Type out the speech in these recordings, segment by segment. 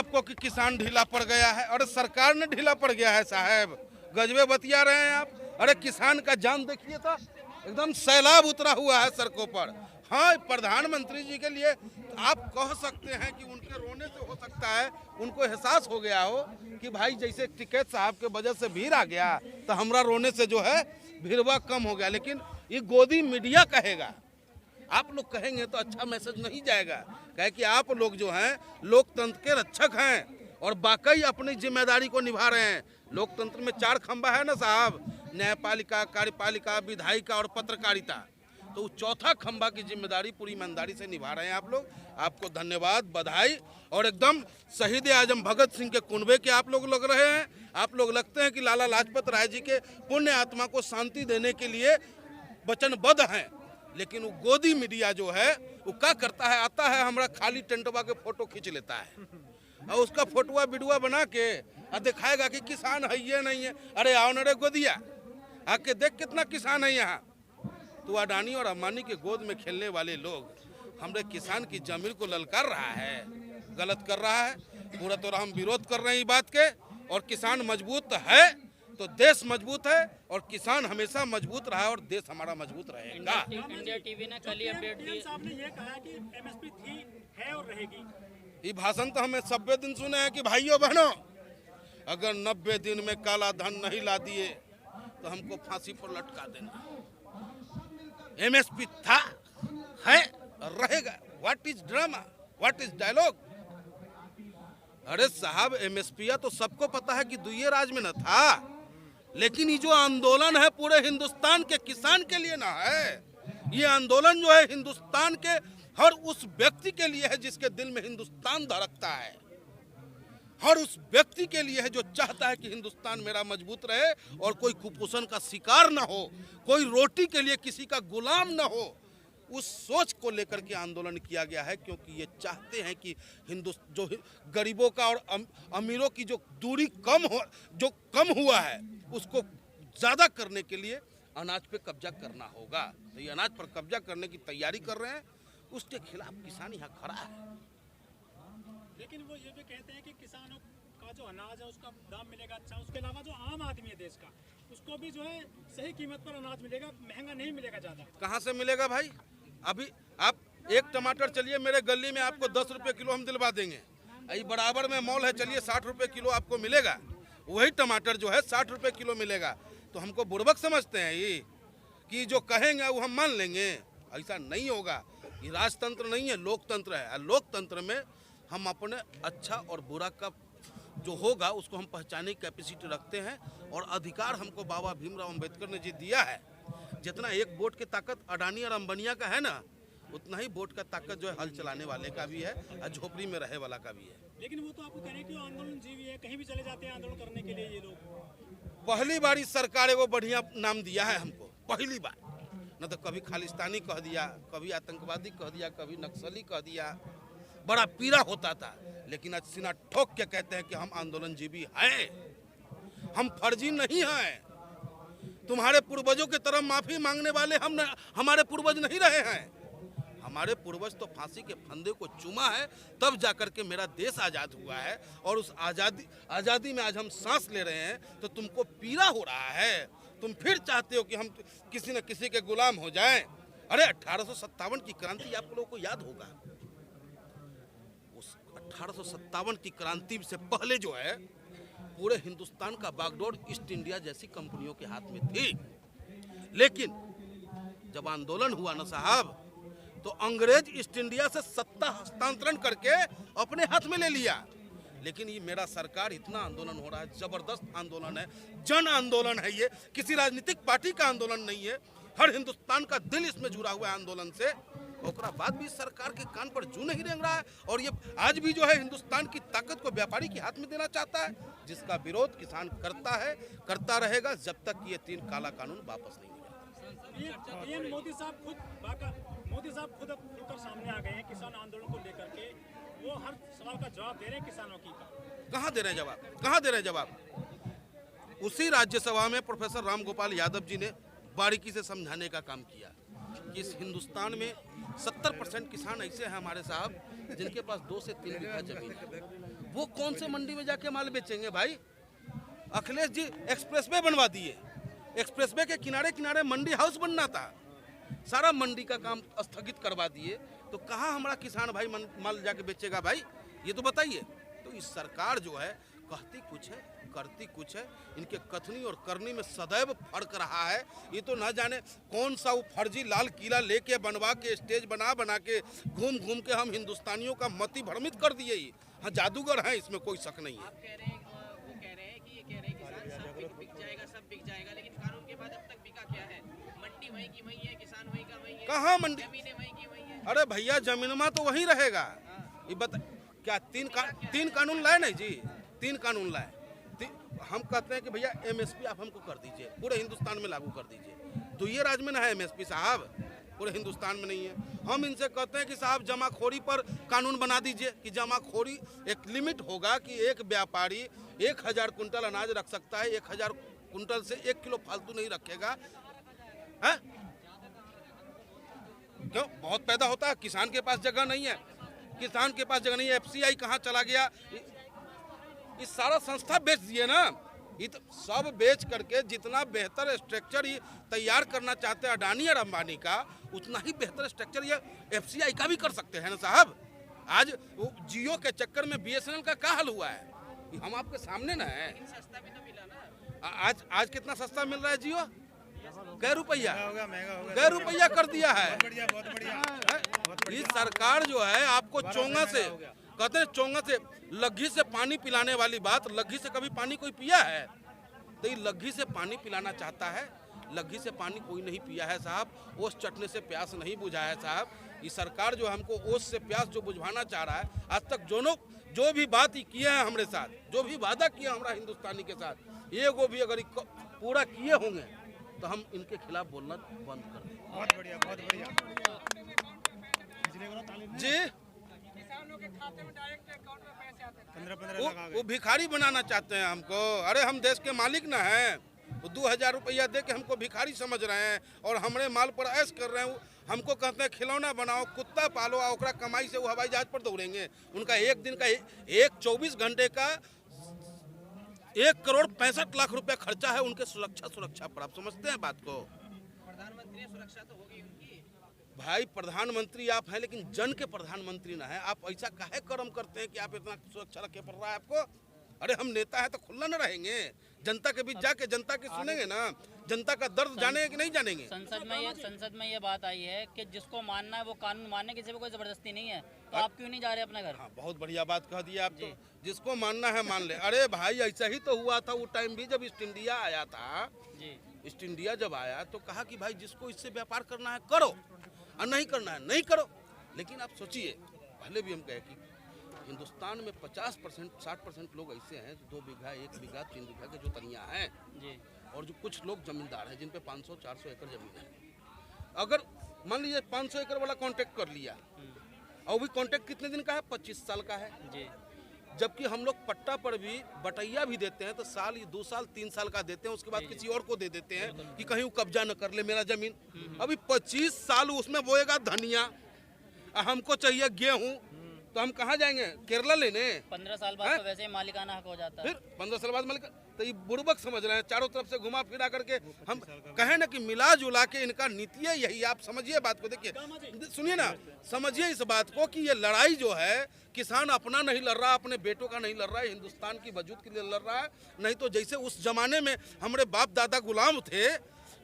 आपको कि किसान ढीला पड़ गया है? अरे सरकार ने ढीला पड़ गया है साहब, गजबे बतिया रहे हैं आप। अरे किसान का जान देखिए तो एकदम सैलाब उतरा हुआ है सड़कों पर। हाँ, प्रधानमंत्री जी के लिए आप कह सकते हैं कि उनके रोने से हो सकता है उनको एहसास हो गया हो कि भाई जैसे टिकैत साहब के वजह से भीड़ आ गया तो हमरा रोने से जो है भीड़वा कम हो गया। लेकिन ये गोदी मीडिया कहेगा, आप लोग कहेंगे तो अच्छा मैसेज नहीं जाएगा। कहे कि आप लोग जो हैं लोकतंत्र के रक्षक हैं और वाकई अपनी जिम्मेदारी को निभा रहे हैं। लोकतंत्र में 4 खंभा है ना साहब, न्यायपालिका, कार्यपालिका, विधायिका और पत्रकारिता। तो चौथा खंभा की जिम्मेदारी पूरी ईमानदारी से निभा रहे हैं आप लोग। आपको धन्यवाद, बधाई। और एकदम शहीद आजम भगत सिंह के कुनबे के आप लोग लग रहे हैं। आप लोग लगते हैं कि लाला लाजपत राय जी के पुण्य आत्मा को शांति देने के लिए वचनबद्ध हैं। लेकिन वो गोदी मीडिया जो है वो क्या करता है, आता है हमारा खाली टेंटवा के फोटो खींच लेता है और उसका फोटोआ वीडियो बना के और दिखाएगा कि किसान है ये नहीं है। अरे आओ न रे गोदिया, आके देख कितना किसान है यहाँ। तो अडानी और अंबानी के गोद में खेलने वाले लोग हमारे किसान की जमीन को ललकार रहा है, गलत कर रहा है। पूरा तो हम विरोध कर रहे हैं बात के। और किसान मजबूत है तो देश मजबूत है, और किसान हमेशा मजबूत रहा और देश हमारा मजबूत रहेगा। इंडिया टीवी ने कल ही अपडेट दी, साहब ने ये कहा कि एमएसपी थी, है और रहेगी। ये भाषण तो हमें 90 दिन सुने हैं कि भाइयों बहनों, अगर 90 दिन में काला धन नहीं ला दिए तो हमको फांसी पर लटका देना। एमएसपी था, है और रहेगा। What is drama, what is dialogue? अरे साहब, एमएसपी तो सबको पता है कि दुइये राज में न था, लेकिन ये जो आंदोलन है पूरे हिंदुस्तान के किसान के लिए ना है। ये आंदोलन जो है हिंदुस्तान के हर उस व्यक्ति के लिए है जिसके दिल में हिंदुस्तान धड़कता है, हर उस व्यक्ति के लिए है जो चाहता है कि हिंदुस्तान मेरा मजबूत रहे और कोई कुपोषण का शिकार ना हो, कोई रोटी के लिए किसी का गुलाम ना हो। उस सोच को लेकर के आंदोलन किया गया है, क्योंकि ये चाहते हैं कि जो गरीबों का और अमीरों की जो दूरी कम हुआ है उसको ज़्यादा करने के लिए अनाज पे कब्जा करना होगा। तो ये अनाज पर कब्जा करने की तैयारी कर रहे हैं, उसके खिलाफ किसान यहाँ खड़ा है। लेकिन वो ये भी कहते हैं कि किसानों का जो अनाज है उसका दाम मिलेगा अच्छा, उसके अलावा जो आम आदमी है देश का उसको भी जो है सही कीमत पर अनाज मिलेगा, महंगा नहीं मिलेगा ज़्यादा। कहाँ से मिलेगा भाई? अभी आप एक टमाटर चलिए मेरे गली में आपको 10 रुपये किलो हम दिलवा देंगे। ये बराबर में मॉल है, चलिए 60 रुपये किलो आपको मिलेगा। वही टमाटर जो है 60 रुपये किलो मिलेगा। तो हमको बुड़बक समझते हैं ये कि जो कहेंगे वो हम मान लेंगे? ऐसा नहीं होगा। ये राजतंत्र नहीं है, लोकतंत्र है। लोकतंत्र में हम अपने अच्छा और बुरा का जो होगा उसको हम पहचानने की कैपेसिटी रखते हैं, और अधिकार हमको बाबा भीमराव अंबेडकर ने जी दिया है। जितना एक वोट की ताकत अडानी और अंबानिया का है ना, उतना ही वोट का ताकत जो है हल चलाने वाले का भी है और झोपड़ी में रहे वाला का भी है। लेकिन वो तो आपको कह रहे हैं कि आंदोलन जीवी है, कहीं भी चले जाते हैं आंदोलन करने के लिए ये लोग। पहली बार इस सरकार को बढ़िया नाम दिया है हमको, पहली बार। न तो कभी खालिस्तानी कह दिया, कभी आतंकवादी कह दिया, कभी नक्सली कह दिया। बड़ा पीड़ा होता था, लेकिन आज सीना ठोक के कहते हैं कि हम आंदोलन जीवी हैं, हम फर्जी नहीं हैं। तुम्हारे पूर्वजों की तरह माफी मांगने वाले हमारे पूर्वज नहीं रहे हैं। हमारे पूर्वज तो फांसी के फंदे को चूमा है, तब जाकर के मेरा देश आज़ाद हुआ है। और उस आज़ादी में आज हम सांस ले रहे हैं, तो तुमको पीड़ा हो रहा है। तुम फिर चाहते हो कि हम किसी न किसी के गुलाम हो जाएं। अरे 1857 की क्रांति आप लोगों को याद होगा। उस 1857 की क्रांति से पहले जो है पूरे हिंदुस्तान का बागडोर ईस्ट इंडिया जैसी कंपनियों के हाथ में थी। लेकिन जब आंदोलन हुआ ना साहब, तो अंग्रेज ईस्ट इंडिया से सत्ता हस्तांतरण करके अपने हाथ में ले लिया। लेकिन ये मेरा सरकार, इतना आंदोलन हो रहा है, जबरदस्त आंदोलन है, जन आंदोलन है। ये किसी राजनीतिक पार्टी का आंदोलन नहीं है, हर हिंदुस्तान का दिल इसमें जुड़ा हुआ है आंदोलन से। और बाद भी सरकार के कान पर जू नहीं रेंग रहा है, और ये आज भी जो है हिंदुस्तान की ताकत को व्यापारी के हाथ में देना चाहता है, जिसका विरोध किसान करता है, करता रहेगा जब तक ये 3 काला कानून वापस नहीं हो जाता। मोदी साहब खुद खुलकर सामने आ गए हैं किसान आंदोलन को लेकर के। वो हर सवाल का जवाब दे रहे हैं किसानों की। कहाँ दे रहे हैं जवाब? कहाँ दे रहे हैं जवाब? उसी राज्यसभा में प्रोफेसर राम गोपाल यादव जी ने बारीकी से समझाने का काम किया कि इस हिंदुस्तान में 70% किसान ऐसे हैं हमारे साहब जिनके पास 2 से 3 बीघा जमीन है। वो कौन से मंडी में जाके माल बेचेंगे भाई? अखिलेश जी एक्सप्रेसवे बनवा दिए, एक्सप्रेसवे के किनारे किनारे मंडी हाउस बनना था, सारा मंडी का काम स्थगित करवा दिए। तो कहाँ हमारा किसान भाई माल जाके बेचेगा भाई? ये तो बताइए। तो इस सरकार जो है कहती कुछ है करती कुछ है, इनके कथनी और करनी में सदैव फर्क रहा है। ये तो ना जाने कौन सा वो फर्जी लाल किला लेके बनवा के स्टेज बना बना के घूम घूम के हम हिंदुस्तानियों का मति भ्रमित कर दिए। ही हाँ, जादूगर हैं, इसमें कोई शक नहीं है। आप कह रहे हैं, वो कह रहे हैं कि ये कह रहे हैं किसान सब बिक जाएगा, सब बिक जाएगा, लेकिन कानून के बाद अब तक बिका क्या है? मंडी वहीं की वहीं है, किसान वहीं का वहीं है, कहाँ मंडी? जमीनें वहीं की वहीं है। अरे भैया जमीनमा तो वहीं रहेगा। ये बता क्या तीन कानून लाए नहीं जी? 3 कानून लाए। हम कहते हैं कि भैया एमएसपी आप हमको कर दीजिए, पूरे हिंदुस्तान में लागू कर दीजिए। तो ये राज्य में ना है एमएसपी साहब, पूरे हिंदुस्तान में नहीं है। हम इनसे कहते हैं कि साहब जमाखोरी पर कानून बना दीजिए कि जमाखोरी एक लिमिट होगा कि एक व्यापारी 1000 कुंटल अनाज रख सकता है, 1000 कुंटल से 1 किलो फालतू नहीं रखेगा। है क्यों? बहुत पैदा होता है, किसान के पास जगह नहीं है, किसान के पास जगह नहीं है। एफसीआई कहाँ चला गया? ये सारा संस्था बेच दिए ना। ये तो सब बेच करके जितना बेहतर स्ट्रक्चर ये तैयार करना चाहते हैं अडानी और अंबानी का, उतना ही बेहतर स्ट्रक्चर ये एफसीआई का भी कर सकते हैं ना साहब। आज वो जियो के चक्कर में बीएसएनएल का क्या हाल हुआ है, ये हम आपके सामने ना है। सस्ता भी तो मिला ना। आज कितना सस्ता मिल रहा है जियो? कै रुपया? महंगा होगा। कै रुपया कर दिया है। बहुत बढ़िया। ये सरकार जो है आपको चोंगा से कहते हैं, चोंगा से लग्घी से पानी पिलाने वाली बात, लग्घी से कभी पानी कोई पिया है? तो ये लग्घी से पानी पिलाना चाहता है, लग्घी से पानी कोई नहीं पिया है साहब। ओस चटने से प्यास नहीं बुझा है साहब। ये सरकार जो हमको ओस से प्यास जो बुझवाना चाह रहा है, आज तक जो भी बात ही किए हैं हमारे साथ, जो भी वादा किया हमारा हिंदुस्तानी के साथ, ये भी अगर पूरा किए होंगे तो हम इनके खिलाफ बोलना बंद कर दें। बहुत बढ़िया, बहुत बढ़िया जी। किसानों के खाते में डायरेक्ट अकाउंट में पैसे आते हैं। 15 लाख आ गए। वो भिखारी बनाना चाहते हैं हमको। अरे हम देश के मालिक ना हैं। वो 2000 रुपया दे के हमको भिखारी समझ रहे हैं और हमारे माल पर ऐश कर रहे हैं। हमको कहते हैं खिलौना बनाओ, कुत्ता पालो, और ओकरा कमाई से वो हवाई जहाज पर दौड़ेंगे। उनका एक दिन का 24 घंटे का 1,65,00,000 रुपया खर्चा है उनके सुरक्षा पर। आप समझते हैं बात को? प्रधानमंत्री सुरक्षा तो होगी उनकी। भाई प्रधानमंत्री आप हैं, लेकिन जन के प्रधानमंत्री ना है। आप ऐसा काहे कर्म करते हैं कि आप इतना सुरक्षा रखे पड़ रहा है आपको? अरे हम नेता है तो खुला न रहेंगे, जनता के बीच जाके जनता की सुनेंगे ना, जनता का दर्द जानेंगे कि नहीं जानेंगे? संसद में ये बात आई है कि जिसको मानना है वो कानून माने, किसी पे कोई जबरदस्ती नहीं है। तो आप क्यों नहीं जा रहे अपने घर? हाँ, बहुत बढ़िया बात कह दिया आप। तो जिसको मानना है मान ले। अरे भाई ऐसा ही तो हुआ था वो टाइम भी, जब ईस्ट इंडिया आया था जी। ईस्ट इंडिया जब आया तो कहा कि भाई जिसको इससे व्यापार करना है करो, और नहीं करना है नहीं करो। लेकिन आप सोचिए, पहले भी हम कहे कि हिंदुस्तान में 50% 60% लोग ऐसे हैं जो 2 बीघा 1 बीघा 3 बीघा के जो तनिया हैं जी, और जो कुछ लोग जमींदार हैं जिन पे 500-400 एकड़ जमीन है। अगर मान लीजिए 500 एकड़ वाला कॉन्ट्रैक्ट कर लिया, और भी कॉन्ट्रैक्ट कितने दिन का है? 25 साल का है जी। जबकि हम लोग पट्टा पर भी बटैया भी देते हैं तो साल 2 साल 3 साल का देते हैं, उसके बाद किसी और को दे देते हैं कि कहीं वो कब्जा न कर ले मेरा जमीन। अभी 25 साल उसमें बोएगा धनिया, हमको चाहिए गेहूं, तो हम कहाँ जाएंगे? केरला लेने? 15 साल बाद तो वैसे ही मालिकाना हक हो जाता है। फिर 15 साल बाद मालिक, तो ये बुड़बक समझ रहे हैं। चारों तरफ से घुमा फिरा करके हम कहें ना कि मिला जुला के इनका नीति है यही। आप समझिए बात को, देखिए सुनिए ना, समझिए इस बात को कि ये लड़ाई जो है किसान अपना नहीं लड़ रहा, अपने बेटों का नहीं लड़ रहा है, हिंदुस्तान की वजूद के लिए लड़ रहा है। नहीं तो जैसे उस जमाने में हमारे बाप दादा गुलाम थे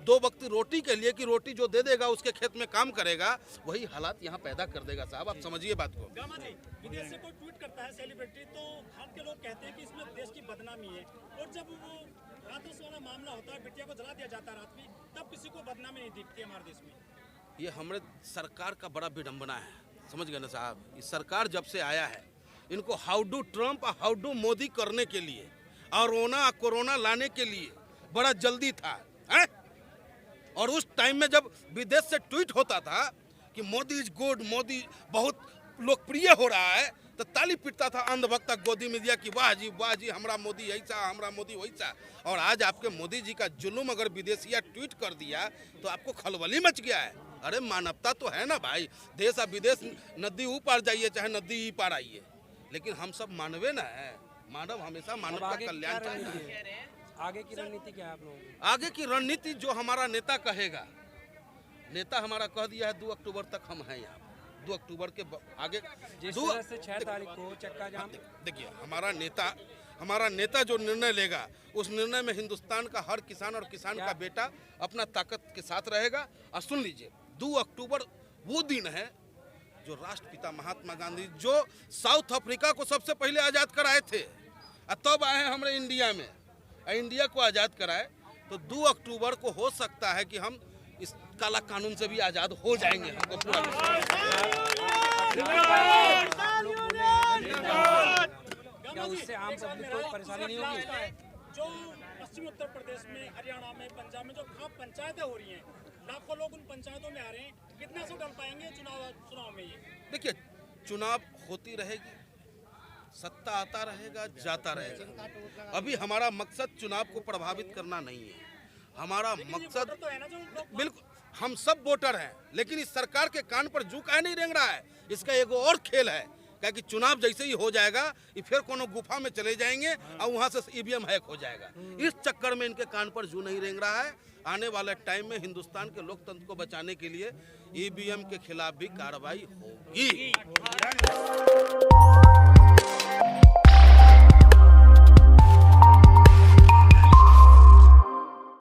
2 वक्त रोटी के लिए, कि रोटी जो दे देगा उसके खेत में काम करेगा, वही हालात यहाँ पैदा कर देगा साहब। आप समझिए बात को। गामा जी, विदेश से कोई ट्वीट करता है सेलिब्रिटी, तो भारत के लोग कहते हैं कि इसमें देश की बदनामी है। और जब वो रात वाला मामला होता है, बिटिया को जला दिया जाता है रात में, तब किसी को बदनामी नहीं दिखती हमारे देश में। ये हमारे सरकार का बड़ा विडंबना है, समझ गए ना साहब। इस सरकार जब से आया है, इनको हाउ डू ट्रम्प और हाउ डू मोदी करने के लिए और कोरोना लाने के लिए बड़ा जल्दी था है? और उस टाइम में जब विदेश से ट्वीट होता था कि मोदी इज गुड, मोदी बहुत लोकप्रिय हो रहा है, तो ताली पीटता था अंधभक्त गोदी में दिया कि वाह जी हमारा मोदी ऐसा, हमारा मोदी वैसा। और आज आपके मोदी जी का जुल्म अगर विदेशिया ट्वीट कर दिया तो आपको खलबली मच गया है। अरे मानवता तो है ना भाई, देश और विदेश नदी ऊ पार जाइए चाहे नदी ई पार आइए, लेकिन हम सब मानवे ना है, मानव हमेशा मानव का कल्याण चाहता है। आगे की रणनीति क्या है आप लोगों की? आगे की रणनीति जो हमारा नेता कहेगा, नेता हमारा कह दिया है 2 अक्टूबर तक हम हैं यहाँ। 2 अक्टूबर के आगे जिस तरह से 6 तारीख को चक्का जाम, देखिए हमारा नेता जो निर्णय लेगा उस निर्णय में हिंदुस्तान का हर किसान और किसान का बेटा अपना ताकत के साथ रहेगा। और सुन लीजिए, 2 अक्टूबर वो दिन है जो राष्ट्रपिता महात्मा गांधी जो साउथ अफ्रीका को सबसे पहले आज़ाद कराए थे और तब आए हमारे इंडिया में, इंडिया को आज़ाद कराए। तो 2 अक्टूबर को हो सकता है कि हम इस काला कानून से भी आज़ाद हो जाएंगे, हमको पूरा क्या उससे आम पब्लिक को परेशानी नहीं होगी? जो पश्चिमी उत्तर प्रदेश में, हरियाणा में, पंजाब में जो खाप पंचायतें हो रही हैं, लाखों लोग उन पंचायतों में आ रहे हैं, कितना से डाल पाएंगे चुनाव में? ये देखिए, चुनाव होती रहेगी, सत्ता आता रहेगा, जाता रहेगा। अभी हमारा मकसद चुनाव को प्रभावित करना नहीं है। हमारा मकसद तो है ना, जो बिल्कुल, हम सब वोटर हैं, लेकिन इस सरकार के कान पर जू काहे नहीं रेंग रहा है? इसका एगो और खेल है, क्या कि चुनाव जैसे ही हो जाएगा ये फिर कोनो गुफा में चले जाएंगे और वहाँ से ईवीएम हैक हो जाएगा। इस चक्कर में इनके कान पर जू नहीं रेंग रहा है। आने वाले टाइम में हिंदुस्तान के लोकतंत्र को बचाने के लिए ईवीएम के खिलाफ भी कार्रवाई होगी।